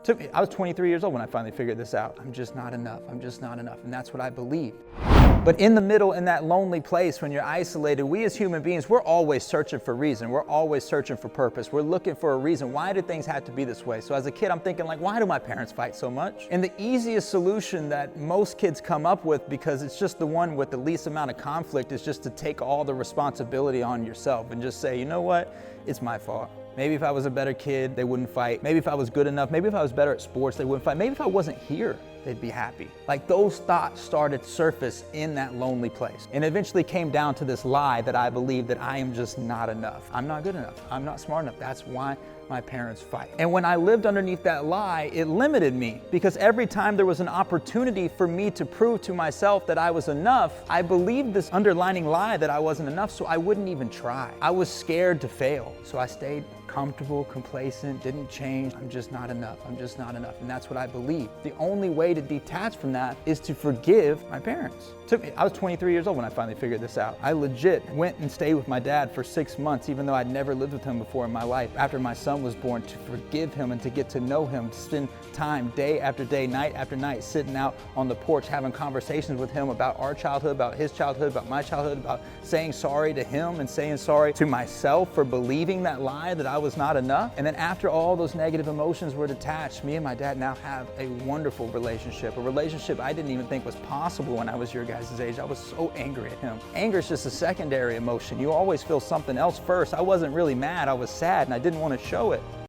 I was 23 years old when I finally figured this out. I'm just not enough. I'm just not enough. And that's what I believed. But in the middle, in that lonely place, when you're isolated, we as human beings, we're always searching for reason. We're always searching for purpose. We're looking for a reason. Why did things have to be this way? So as a kid, I'm thinking like, why do my parents fight so much? And the easiest solution that most kids come up with, because it's just the one with the least amount of conflict, is just to take all the responsibility on yourself and just say, you know what? It's my fault. Maybe if I was a better kid, they wouldn't fight. Maybe if I was good enough, maybe if I was better at sports, they wouldn't fight. Maybe if I wasn't here, they'd be happy. Like those thoughts started to surface in that lonely place. And eventually came down to this lie that I believed that I am just not enough. I'm not good enough. I'm not smart enough. That's why my parents fight. And when I lived underneath that lie, it limited me, because every time there was an opportunity for me to prove to myself that I was enough, I believed this underlining lie that I wasn't enough, so I wouldn't even try. I was scared to fail, so I stayed comfortable, complacent, didn't change. I'm just not enough. I'm just not enough. And that's what I believe. The only way to detach from that is to forgive my parents. I was 23 years old when I finally figured this out. I legit went and stayed with my dad for 6 months, even though I'd never lived with him before in my life, after my son was born, to forgive him and to get to know him, to spend time day after day, night after night, sitting out on the porch, having conversations with him about our childhood, about his childhood, about my childhood, about saying sorry to him and saying sorry to myself for believing that lie that I was not enough. And then after all those negative emotions were detached, me and my dad now have a wonderful relationship, a relationship I didn't even think was possible when I was your guys' age. I was so angry at him. Anger is just a secondary emotion. You always feel something else first. I wasn't really mad, I was sad, and I didn't want to show it.